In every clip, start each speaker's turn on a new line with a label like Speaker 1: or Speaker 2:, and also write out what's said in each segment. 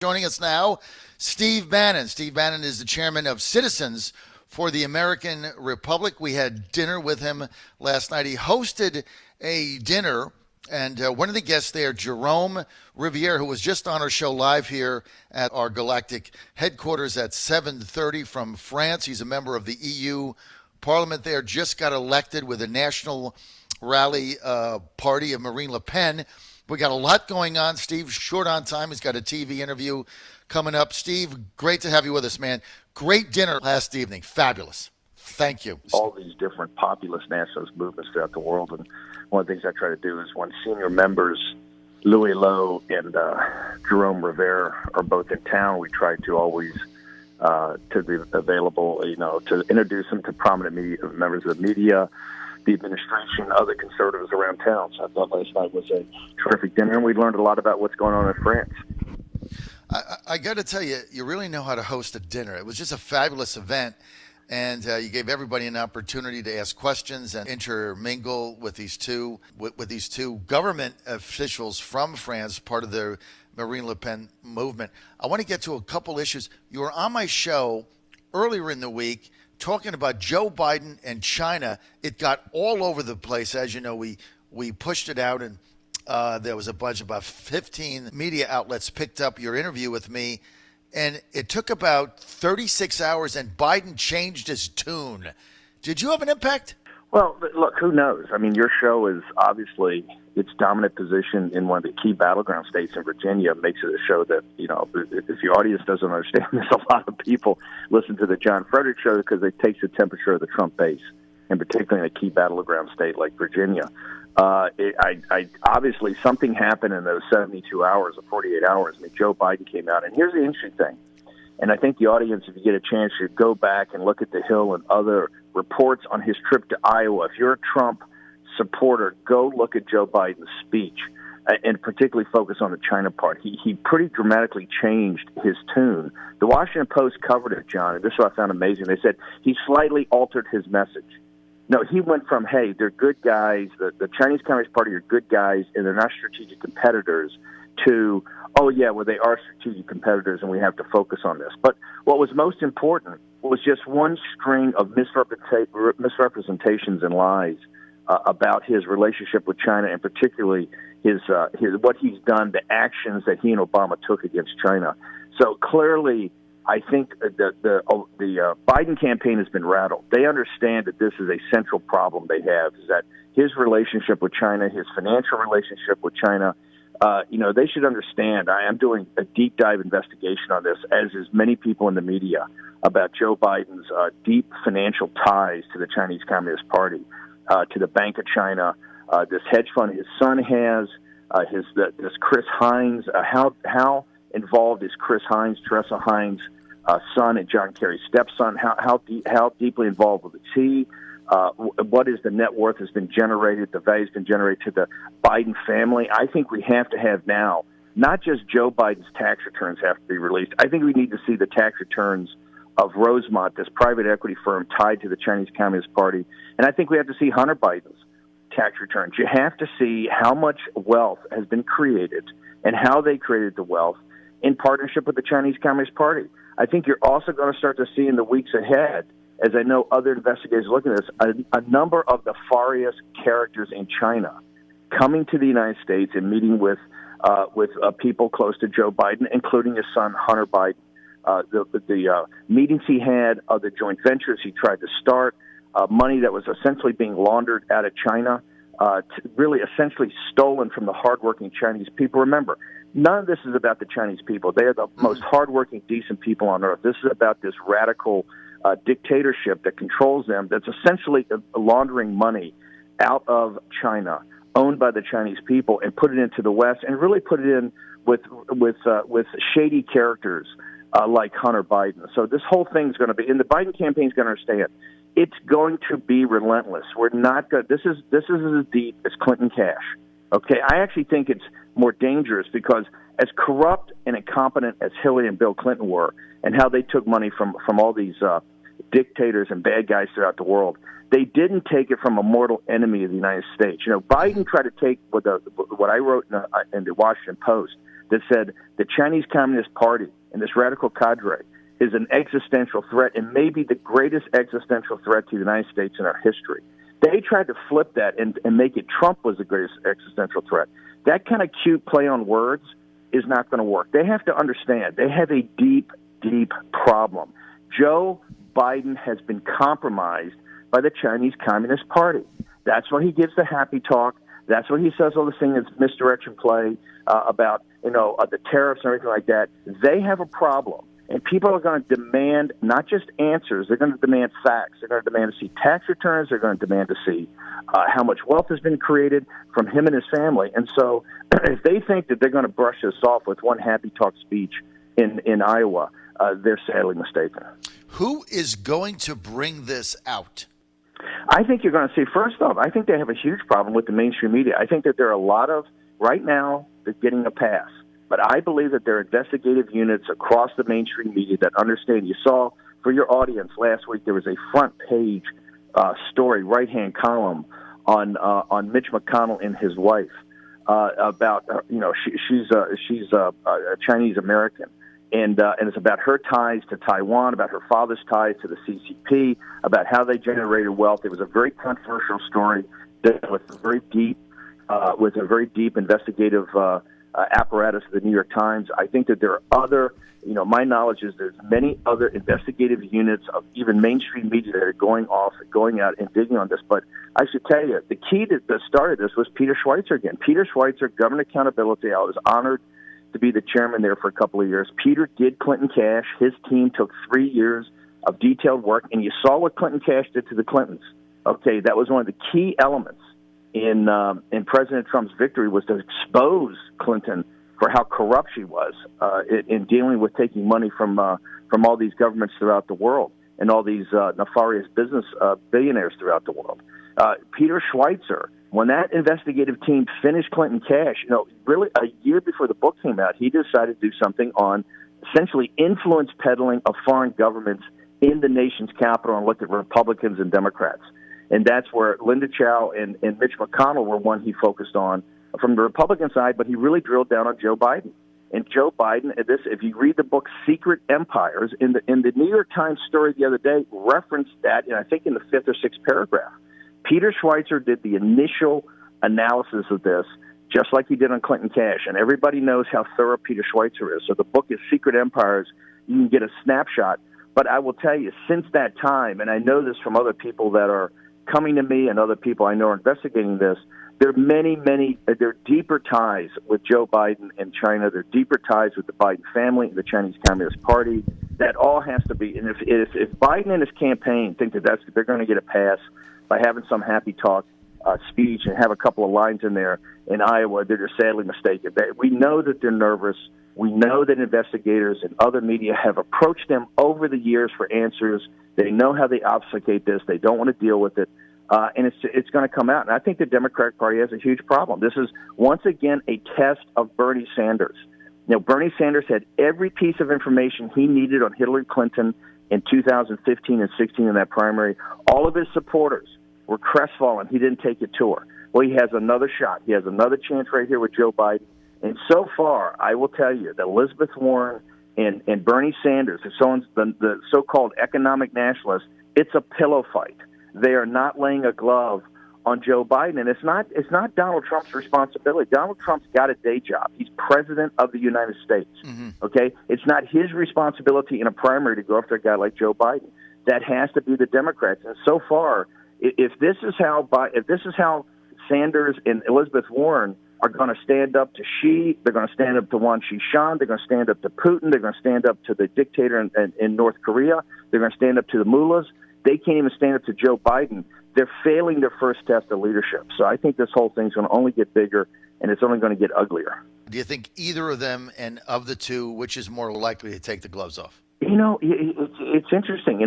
Speaker 1: Joining us now, Steve Bannon. Steve Bannon is the chairman of Citizens for the American Republic. We had dinner with him last night. He hosted a dinner, and one of the guests there, Jerome Riviere, who was just on our show live here at our galactic headquarters at 7:30 from France. He's a member of the EU Parliament there, just got elected with a national rally party of Marine Le Pen. We got a lot going on. Steve, short on time. He's got a TV interview coming up. Steve, great to have you with us, man. Great dinner last evening. Fabulous. Thank you.
Speaker 2: All these different populist nationalist movements throughout the world. And one of the things I try to do is when senior members, Louis Lowe and Jerome Rivera, are both in town, we try to always to be available, to introduce them to prominent members of the media, the administration, other conservatives around town. So I thought last night was a terrific dinner, and we learned a lot about what's going on in France.
Speaker 1: I got to tell you, you really know how to host a dinner. It was just a fabulous event, and you gave everybody an opportunity to ask questions and intermingle with these two government officials from France, part of the Marine Le Pen movement. I want to get to a couple issues. You were on my show earlier in the week talking about Joe Biden and China. It got all over the place. As you know, we pushed it out, and there was a bunch, about 15 media outlets picked up your interview with me, and it took about 36 hours, and Biden changed his tune. Did you have an impact?
Speaker 2: Well, look, who knows? I mean, your show is obviously its dominant position in one of the key battleground states in Virginia makes it a show that, if your audience doesn't understand, there's a lot of people listen to the John Fredericks show because it takes the temperature of the Trump base, and particularly in a key battleground state like Virginia. I obviously something happened in those 72 hours or 48 hours. I mean, Joe Biden came out, and here's the interesting thing. And I think the audience, if you get a chance, should go back and look at The Hill and other reports on his trip to Iowa. If you're a Trump supporter, go look at Joe Biden's speech and particularly focus on the China part. He pretty dramatically changed his tune. The Washington Post covered it, John, and this is what I found amazing. They said he slightly altered his message. No, he went from, hey, they're good guys, the Chinese Communist Party are good guys, and they're not strategic competitors, to, oh, yeah, well, they are strategic competitors, and we have to focus on this. But what was most important was just one string of misrepresentations and lies about his relationship with China, and particularly his what he's done, the actions that he and Obama took against China. So clearly, I think the Biden campaign has been rattled. They understand that this is a central problem they have, is that his relationship with China, his financial relationship with China, they should understand. I am doing a deep dive investigation on this, as is many people in the media, about Joe Biden's deep financial ties to the Chinese Communist Party, to the Bank of China, this hedge fund his son has, this Chris Heinz. How involved is Chris Heinz, Teresa Heinz' son, and John Kerry's stepson? How deeply involved is he? What is the net worth has been generated, the value has been generated to the Biden family? I think we have to have now, not just Joe Biden's tax returns have to be released. I think we need to see the tax returns of Rosemont, this private equity firm tied to the Chinese Communist Party. And I think we have to see Hunter Biden's tax returns. You have to see how much wealth has been created and how they created the wealth in partnership with the Chinese Communist Party. I think you're also going to start to see in the weeks ahead, as I know other investigators are looking at this, a number of nefarious characters in China coming to the United States and meeting with people close to Joe Biden, including his son, Hunter Biden. The meetings he had, the joint ventures he tried to start, money that was essentially being laundered out of China, really essentially stolen from the hardworking Chinese people. Remember, none of this is about the Chinese people. They are the most hardworking, decent people on earth. This is about this radical dictatorship that controls them, that's essentially laundering money out of China, owned by the Chinese people, and put it into the West, and really put it in with shady characters like Hunter Biden. So this whole thing's going to be, and the Biden campaign's going to understand, it's going to be relentless. We're not going. This is as deep as Clinton cash. Okay, I actually think it's more dangerous because as corrupt and incompetent as Hillary and Bill Clinton were, and how they took money from all these dictators and bad guys throughout the world, they didn't take it from a mortal enemy of the United States. You know, Biden tried to take what I wrote in the Washington Post, that said the Chinese Communist Party and this radical cadre is an existential threat and maybe the greatest existential threat to the United States in our history. They tried to flip that and make it Trump was the greatest existential threat. That kind of cute play on words is not going to work. They have to understand they have a deep, deep problem. Joe Biden has been compromised by the Chinese Communist Party. That's why he gives the happy talk. That's why he says all this thing is misdirection play about the tariffs and everything like that. They have a problem. And people are going to demand not just answers. They're going to demand facts. They're going to demand to see tax returns. They're going to demand to see how much wealth has been created from him and his family. And so if they think that they're going to brush this off with one happy talk speech in Iowa, they're sadly mistaken.
Speaker 1: Who is going to bring this out?
Speaker 2: I think you're going to see, first off, I think they have a huge problem with the mainstream media. I think that there are a lot of, right now, they're getting a pass. But I believe that there are investigative units across the mainstream media that understand. You saw, for your audience, last week there was a front page story, right-hand column, on Mitch McConnell and his wife about, she's a Chinese American. And it's about her ties to Taiwan, about her father's ties to the CCP, about how they generated wealth. It was a very controversial story with a very deep investigative apparatus of the New York Times. I think that there are other, my knowledge is there's many other investigative units of even mainstream media that are going out and digging on this. But I should tell you, the key that started this was Peter Schweitzer again. Peter Schweitzer, Government Accountability. I was honored to be the chairman there for a couple of years. Peter did Clinton Cash. His team took 3 years of detailed work, and you saw what Clinton Cash did to the Clintons. Okay, that was one of the key elements in President Trump's victory, was to expose Clinton for how corrupt she was in dealing with taking money from all these governments throughout the world and all these nefarious business billionaires throughout the world. Peter Schweitzer, when that investigative team finished Clinton Cash, really a year before the book came out, he decided to do something on essentially influence peddling of foreign governments in the nation's capital and look at Republicans and Democrats. And that's where Linda Chow and Mitch McConnell were one he focused on from the Republican side, but he really drilled down on Joe Biden. And Joe Biden, if you read the book Secret Empires, in the New York Times story the other day, referenced that, I think in the 5th or 6th paragraph. Peter Schweitzer did the initial analysis of this, just like he did on Clinton Cash, and everybody knows how thorough Peter Schweitzer is. So the book is Secret Empires. You can get a snapshot. But I will tell you, since that time, and I know this from other people that are coming to me and other people I know are investigating this, there are deeper ties with Joe Biden and China. There are deeper ties with the Biden family and the Chinese Communist Party. That all has to be. And if Biden and his campaign think that they're going to get a pass by having some happy talk speech and have a couple of lines in there in Iowa, they're just sadly mistaken. We know that they're nervous. We know that investigators and other media have approached them over the years for answers. They know how they obfuscate this. They don't want to deal with it. And it's going to come out. And I think the Democratic Party has a huge problem. This is, once again, a test of Bernie Sanders. Bernie Sanders had every piece of information he needed on Hillary Clinton in 2015 and 16 in that primary. All of his supporters were crestfallen. He didn't take it to her. Well, he has another shot. He has another chance right here with Joe Biden. And so far, I will tell you that Elizabeth Warren and Bernie Sanders, the so-called economic nationalists, it's a pillow fight. They are not laying a glove on Joe Biden, and it's not Donald Trump's responsibility. Donald Trump's got a day job. He's president of the United States. Mm-hmm. Okay, it's not his responsibility in a primary to go after a guy like Joe Biden. That has to be the Democrats. And so far, if this is how Sanders and Elizabeth Warren are going to stand up to Xi, they're going to stand up to Wang Qishan, they're going to stand up to Putin, they're going to stand up to the dictator in North Korea, they're going to stand up to the mullahs. They can't even stand up to Joe Biden. They're failing their first test of leadership. So I think this whole thing's going to only get bigger, and it's only going to get uglier.
Speaker 1: Do you think either of them, and of the two, which is more likely to take the gloves off?
Speaker 2: It's interesting.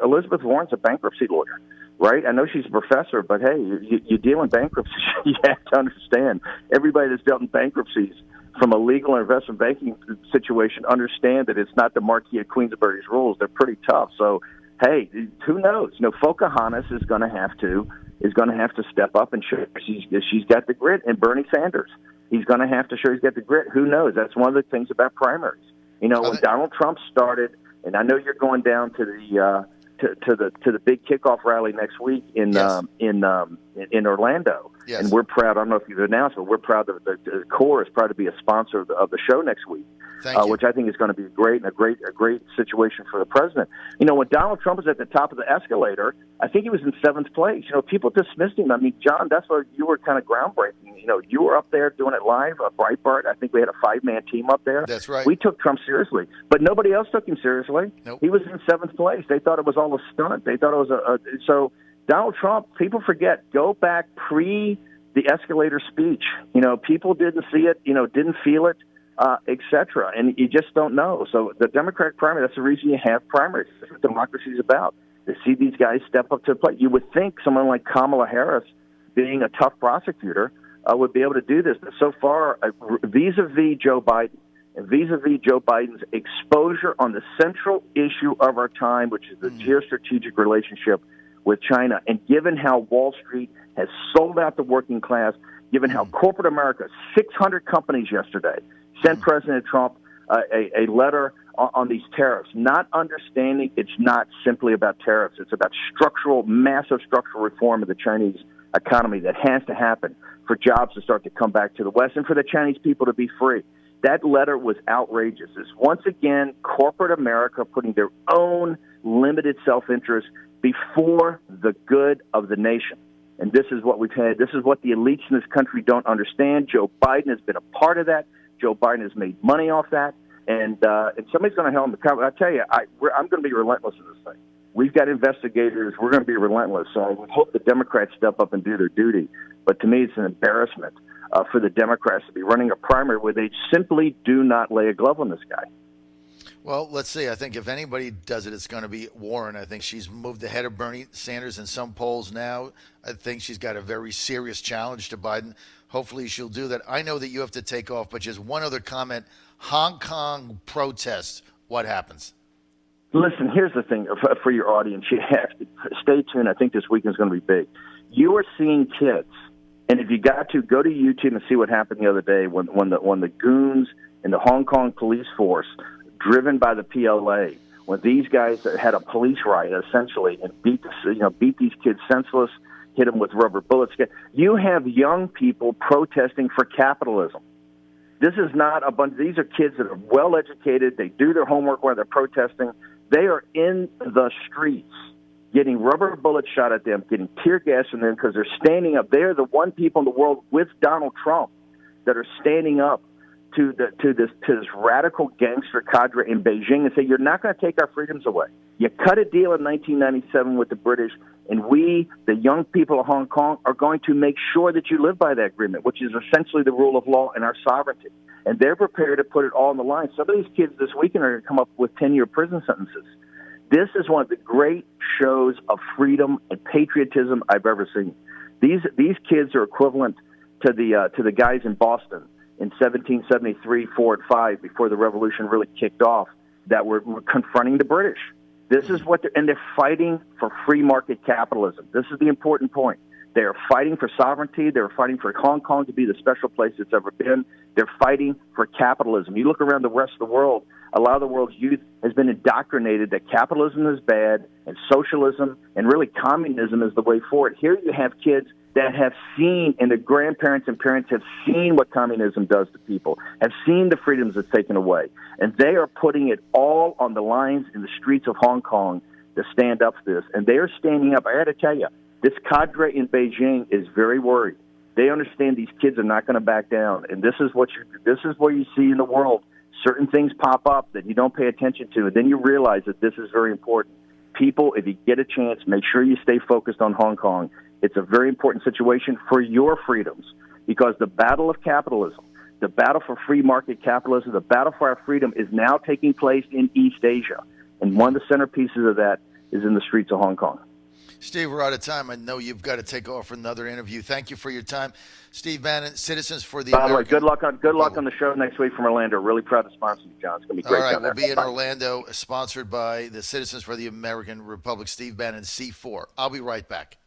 Speaker 2: Elizabeth Warren's a bankruptcy lawyer, right? I know she's a professor, but hey, you deal in bankruptcy. You have to understand. Everybody that's dealt in bankruptcies from a legal and investment banking situation understand that it's not the Marquis of Queensberry's rules. They're pretty tough. So, hey, who knows? Pocahontas is going to have to step up and show she's got the grit. And Bernie Sanders, He's going to have to show he's got the grit. Who knows? That's one of the things about primaries. When Donald Trump started, and I know you're going down to the to the big kickoff rally next week in Orlando.
Speaker 1: Yes.
Speaker 2: And we're proud. I don't know if you've announced, but we're proud that the Corps is proud to be a sponsor of the show next week, which I think is going to be great and a great situation for the president. When Donald Trump was at the top of the escalator, I think he was in 7th place. People dismissed him. I mean, John, that's where you were kind of groundbreaking. You were up there doing it live. Breitbart, I think we had a 5-man team up there.
Speaker 1: That's right.
Speaker 2: We took Trump seriously, but nobody else took him seriously.
Speaker 1: Nope.
Speaker 2: He was in 7th place. They thought it was all a stunt. They thought it was so. Donald Trump, people forget, go back pre the escalator speech. People didn't see it, didn't feel it, etc. And you just don't know. So the Democratic primary, that's the reason you have primaries. That's what democracy is about. To see these guys step up to the plate. You would think someone like Kamala Harris, being a tough prosecutor, would be able to do this. But so far, vis-a-vis Joe Biden, and vis-a-vis Joe Biden's exposure on the central issue of our time, which is the geostrategic relationship with China, and given how Wall Street has sold out the working class, given how corporate America, 600 companies yesterday, sent President Trump a letter on these tariffs, not understanding it's not simply about tariffs. It's about massive structural reform of the Chinese economy that has to happen for jobs to start to come back to the West and for the Chinese people to be free. That letter was outrageous. It's once again corporate America putting their own limited self-interest before the good of the nation. And this is what we've had. This is what the elites in this country don't understand. Joe Biden has been a part of that. Joe Biden has made money off that. And somebody's going to help him. I tell you, I'm going to be relentless in this thing. We've got investigators. We're going to be relentless. So I would hope the Democrats step up and do their duty. But to me, it's an embarrassment for the Democrats to be running a primary where they simply do not lay a glove on this guy.
Speaker 1: Well, let's see. I think if anybody does it, it's going to be Warren. I think she's moved ahead of Bernie Sanders in some polls now. I think she's got a very serious challenge to Biden. Hopefully she'll do that. I know that you have to take off, but just one other comment. Hong Kong protests. What happens?
Speaker 2: Listen, here's the thing for your audience. You have to stay tuned. I think this weekend is going to be big. You are seeing kids, and if you got to, go to YouTube and see what happened the other day when the goons in the Hong Kong police force, driven by the PLA, when these guys had a police riot essentially and beat these kids senseless, hit them with rubber bullets. You have young people protesting for capitalism. This is not a bunch. These are kids that are well educated. They do their homework while they're protesting. They are in the streets, getting rubber bullets shot at them, getting tear gas in them because they're standing up. They're the one people in the world with Donald Trump that are standing up to this radical gangster cadre in Beijing and say, you're not going to take our freedoms away. You cut a deal in 1997 with the British, and we, the young people of Hong Kong, are going to make sure that you live by that agreement, which is essentially the rule of law and our sovereignty. And they're prepared to put it all on the line. Some of these kids this weekend are going to come up with 10-year prison sentences. This is one of the great shows of freedom and patriotism I've ever seen. These kids are equivalent to the guys in Boston in 1773, 4 and 5, before the revolution really kicked off, that were confronting the British. This is what and they're fighting for free market capitalism. This is the important point. They are fighting for sovereignty. They're fighting for Hong Kong to be the special place it's ever been. They're fighting for capitalism. You look around the rest of the world, a lot of the world's youth has been indoctrinated that capitalism is bad and socialism and really communism is the way forward. Here you have kids that have seen, and their grandparents and parents have seen what communism does to people, have seen the freedoms it's taken away. And they are putting it all on the lines in the streets of Hong Kong to stand up for this. And they are standing up. I got to tell you, this cadre in Beijing is very worried. They understand these kids are not going to back down. And this is what you see in the world. Certain things pop up that you don't pay attention to, and then you realize that this is very important. People, if you get a chance, make sure you stay focused on Hong Kong. It's a very important situation for your freedoms, because the battle of capitalism, the battle for free market capitalism, the battle for our freedom is now taking place in East Asia. And one of the centerpieces of that is in the streets of Hong Kong.
Speaker 1: Steve, we're out of time. I know you've got to take off for another interview. Thank you for your time. Steve Bannon, Citizens for the American...
Speaker 2: By the way, good luck on the show next week from Orlando. Really proud to sponsor you, John. It's going to be great.
Speaker 1: All right,
Speaker 2: down there.
Speaker 1: we'll be in Orlando, sponsored by the Citizens for the American Republic. Steve Bannon, C4. I'll be right back.